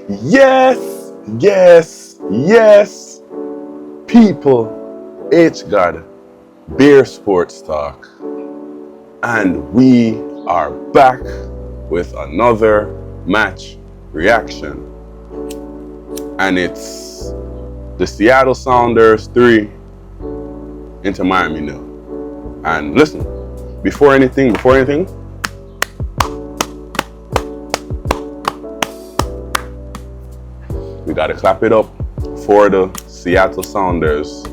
Yes, yes, yes. People, H God, Beer Sports Talk. And we are back with another match reaction. And it's the Seattle Sounders 3 into Miami 0. And listen, before anything, we gotta clap it up for the Seattle Sounders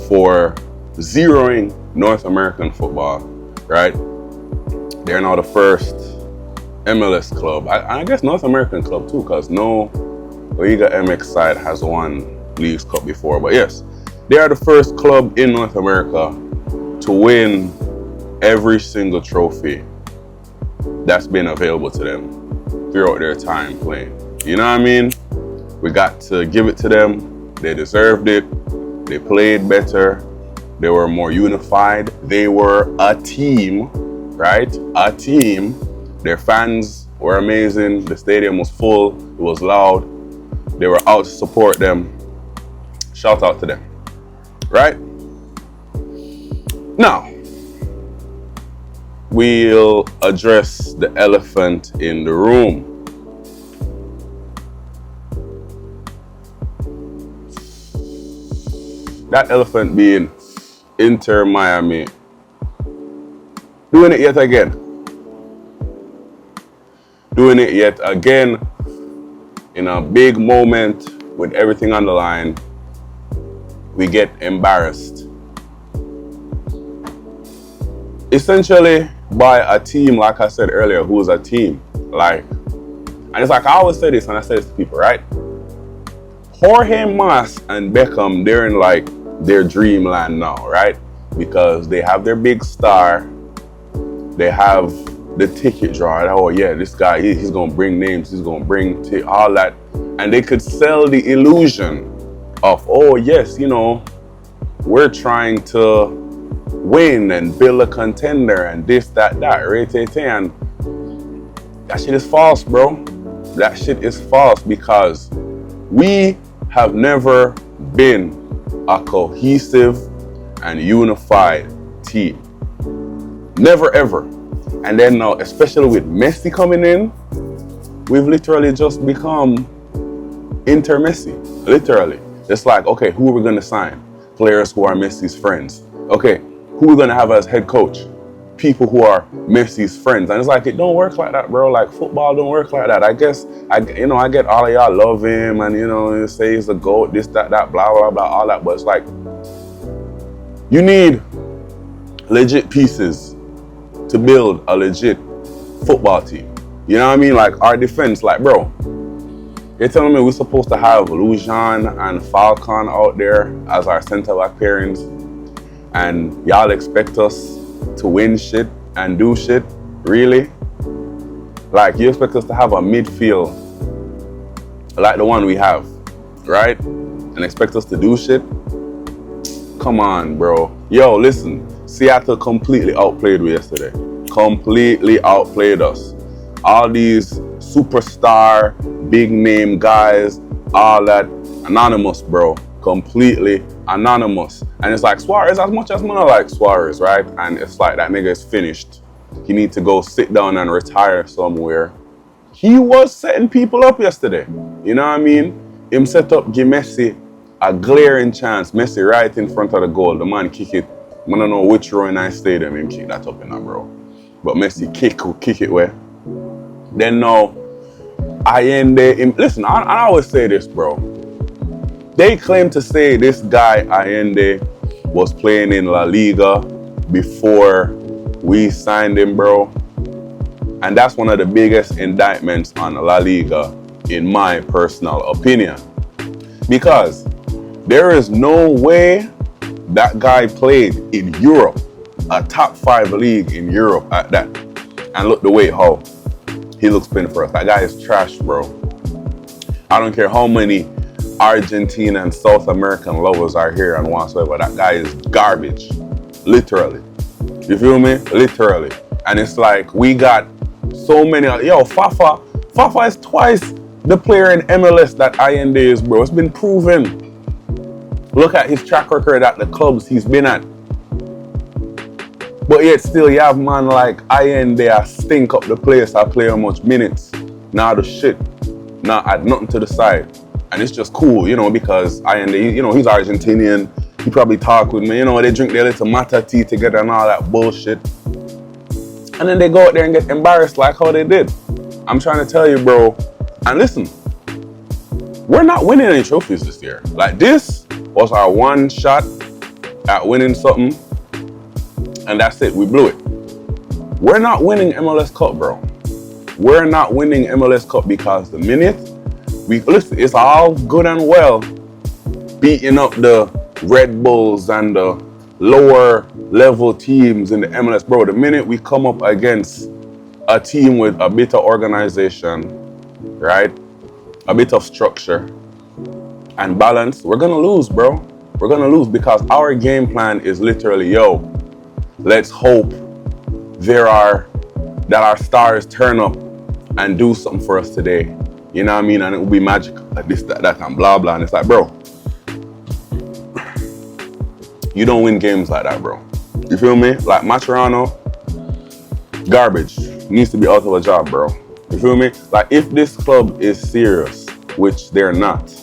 for zeroing North American football, right? They're now the first MLS club, I guess North American club too, because no Liga MX side has won Leagues Cup before. But yes, they are the first club in North America to win every single trophy that's been available to them throughout their time playing. You know what I mean? We got to give it to them. They deserved it. They played better. They were more unified. They were a team, right? A team. Their fans were amazing. The stadium was full. It was loud. They were out to support them. Shout out to them, right? Now, we'll address the elephant in the room. That elephant being Inter Miami doing it yet again. Doing it yet again in a big moment with everything on the line. We get embarrassed. Essentially by a team, like I said earlier, who's a team. And it's like I always say this, and I say this to people, right? Jorge Mas and Beckham, they're in their dreamland now, right? Because they have their big star. They have the ticket draw. Oh yeah, this guy, he's gonna bring names. He's gonna bring all that. And they could sell the illusion of, oh yes, we're trying to win and build a contender and this, that, right? And that shit is false, bro. That shit is false because we have never been a cohesive and unified team. Never ever. And then now, especially with Messi coming in, we've literally just become Inter Messi. Literally. It's like, okay, who are we gonna sign? Players who are Messi's friends. Okay, who are we gonna have as head coach? People who are Messi's friends. And it's like, it don't work like that, bro. Like, football don't work like that. I guess, I get all of y'all love him and, you say he's the GOAT, this, that, blah, blah, blah, all that. But it's like, you need legit pieces to build a legit football team. You know what I mean? Like, our defense, bro, you're telling me we're supposed to have Lujan and Falcon out there as our center-back pairings, and y'all expect us to win shit and do shit? Really? You expect us to have a midfield like the one we have, right? And expect us to do shit? Come on, bro. Yo, listen, Seattle completely outplayed me yesterday. Completely outplayed us. All these superstar, big name guys, all that, anonymous, bro. Completely anonymous. And it's like Suarez, as much as I like Suarez, right? And it's like, that nigga is finished. He needs to go sit down and retire somewhere. He was setting people up yesterday. You know what I mean? Him set up, give Messi a glaring chance. Messi right in front of the goal. The man kick it. I don't know which row in that stadium him kick that up in that, bro. But Messi kick it where? Then now, listen, I always say this, bro. They claim to say this guy, Allende, was playing in La Liga before we signed him, bro. And that's one of the biggest indictments on La Liga, in my personal opinion. Because there is no way that guy played in Europe, a top 5 league in Europe at that. And look the way how he looks playing for us. That guy is trash, bro. I don't care how many Argentina and South American lovers are here and whatsoever. That guy is garbage. Literally. You feel me? Literally. And it's like, we got so many. Yo, Fafa is twice the player in MLS that Allende is, bro. It's been proven. Look at his track record at the clubs he's been at. But yet still you have man like Allende a stink up the place. I play how much minutes. Now the shit. Not add nothing to the side. And it's just cool, you know, because Allende, you know, he's Argentinian. He probably talk with me, you know, they drink their little mata tea together and all that bullshit. And then they go out there and get embarrassed like how they did. I'm trying to tell you, bro. And listen, we're not winning any trophies this year. Like, this was our one shot at winning something. And that's it, we blew it. We're not winning MLS Cup, bro. We're not winning MLS Cup because the minute listen, it's all good and well beating up the Red Bulls and the lower level teams in the MLS, bro. The minute we come up against a team with a bit of organization, right? A bit of structure and balance, we're gonna lose, bro. We're gonna lose because our game plan is literally, yo, let's hope that our stars turn up and do something for us today. You know what I mean? And it will be magical, like this, that, and blah, blah. And it's like, bro, you don't win games like that, bro. You feel me? Like Mascherano, garbage. Needs to be out of a job, bro. You feel me? Like, if this club is serious, which they're not,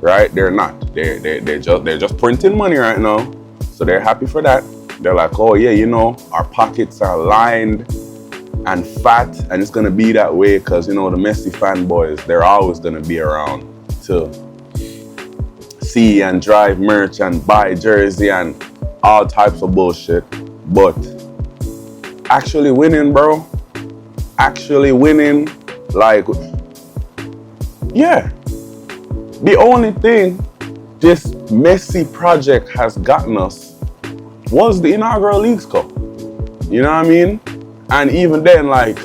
right? They're not. They're just printing money right now. So they're happy for that. They're like, oh yeah, you know, our pockets are lined and fat, and it's gonna be that way because, you know, the Messi fanboys, they're always gonna be around to see and drive merch and buy jersey and all types of bullshit. But actually winning, bro, actually winning, like, yeah. The only thing this Messi project has gotten us was the inaugural Leagues Cup. You know what I mean? And even then, like,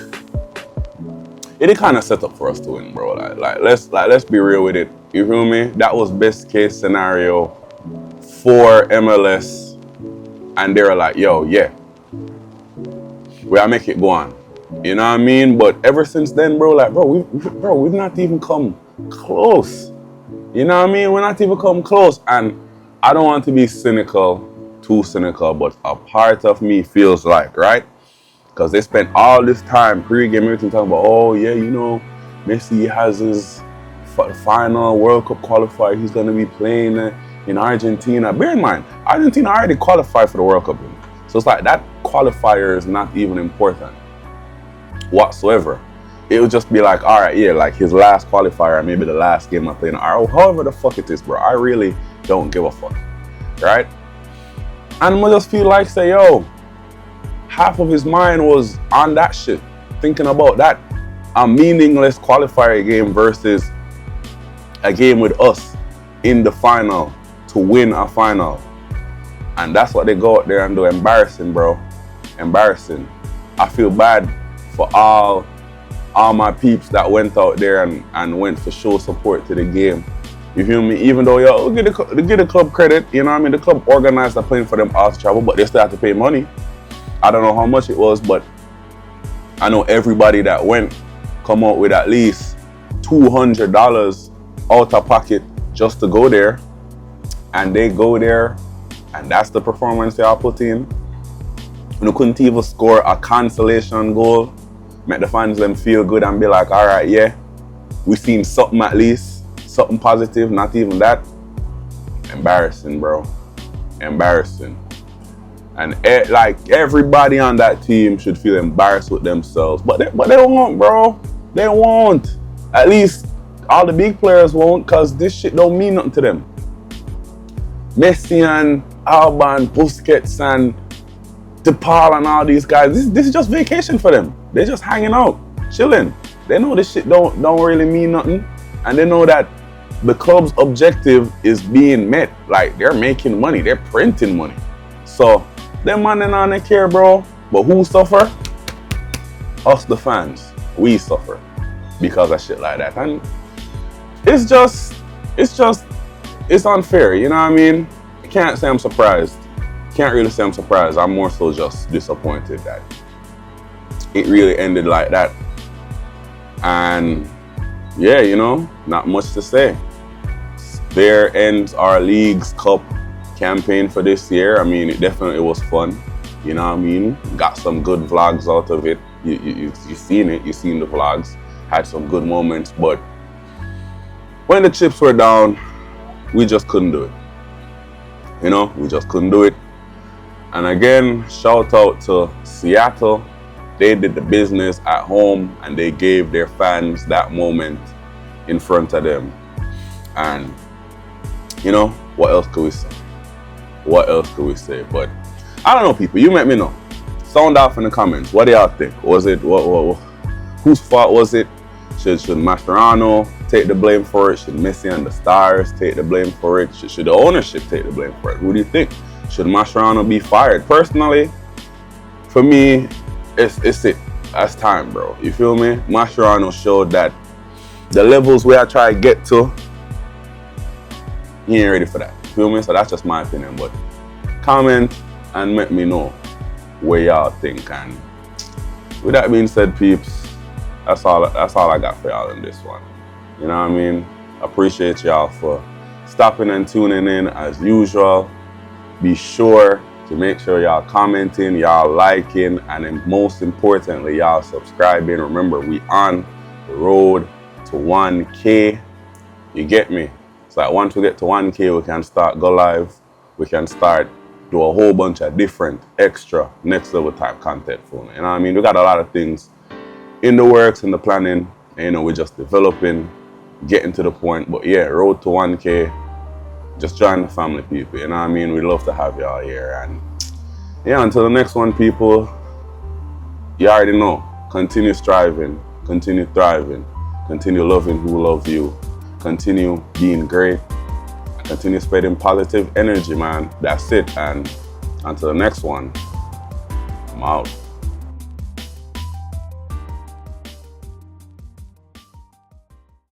it kind of set up for us to win, bro. Like let's be real with it. You feel me? That was best case scenario for MLS, and they were like, yo, yeah, we'll make it go on. You know what I mean? But ever since then, bro, like, we've not even come close. You know what I mean? We're not even come close. And I don't want to be too cynical, but a part of me feels like, right? Because they spent all this time pre-game, everything talking about, oh yeah, you know, Messi has his final World Cup qualifier. He's going to be playing in Argentina. Bear in mind, Argentina already qualified for the World Cup. So it's like that qualifier is not even important whatsoever. It would just be like, all right, yeah, like his last qualifier, maybe the last game I played, or however the fuck it is, bro. I really don't give a fuck, right? And I just feel like, say, yo, half of his mind was on that shit, thinking about that. A meaningless qualifier game versus a game with us in the final to win a final. And that's what they go out there and do. Embarrassing, bro. Embarrassing. I feel bad for all my peeps that went out there and went to show support to the game. You feel me? Even though, yo, give the club credit, you know what I mean? The club organized the plane for them all to travel, but they still have to pay money. I don't know how much it was, but I know everybody that went come out with at least $200 out of pocket just to go there. And they go there, and that's the performance they are put in. You couldn't even score a consolation goal. Make the fans them feel good and be like, all right, yeah, we seen something at least, something positive, not even that. Embarrassing, bro. Embarrassing. And like everybody on that team should feel embarrassed with themselves. But they won't, bro. They won't. At least all the big players won't, because this shit don't mean nothing to them. Messi and Alba and Busquets and DePaul and all these guys, this is just vacation for them. They're just hanging out, chilling. They know this shit don't really mean nothing. And they know that the club's objective is being met. Like, they're making money, they're printing money. So them man and they care, bro. But who suffer? Us, the fans. We suffer because of shit like that. And it's unfair, you know what I mean? I can't say I'm surprised. Can't really say I'm surprised. I'm more so just disappointed that it really ended like that. And yeah, you know, not much to say. There ends our Leagues Cup campaign for this year. I mean, it definitely was fun. You know what I mean? Got some good vlogs out of it. You seen it. You seen the vlogs. Had some good moments. But when the chips were down, we just couldn't do it. You know, we just couldn't do it. And again, shout out to Seattle. They did the business at home and they gave their fans that moment in front of them. And you know, what else could we say? What else could we say? But I don't know, people. You let me know. Sound off in the comments. What do y'all think? Was it whose fault was it? Should Mascherano take the blame for it? Should Messi and the Stars take the blame for it? Should the ownership take the blame for it? Who do you think? Should Mascherano be fired? Personally, for me, it's it. That's time, bro. You feel me? Mascherano showed that the levels where I try to get to, he ain't ready for that. You feel me? So that's just my opinion. But comment and let me know what y'all think. And with that being said, peeps, that's all I got for y'all in this one. You know what I mean? Appreciate y'all for stopping and tuning in as usual. Be sure to make sure y'all commenting, y'all liking, and then most importantly, y'all subscribing. Remember, we on the road to 1K. You get me? So like once we get to 1K, we can start go live. We can start do a whole bunch of different extra next level type content for me. You know what I mean? We got a lot of things in the works, in the planning, and, you know, we're just developing, getting to the point. But yeah, road to 1K, just join the family, people. You know what I mean? We'd love to have y'all here. And yeah, until the next one, people, you already know. Continue striving, continue thriving, continue loving who love you. Continue being great, continue spreading positive energy, man. That's it. And until the next one, I'm out.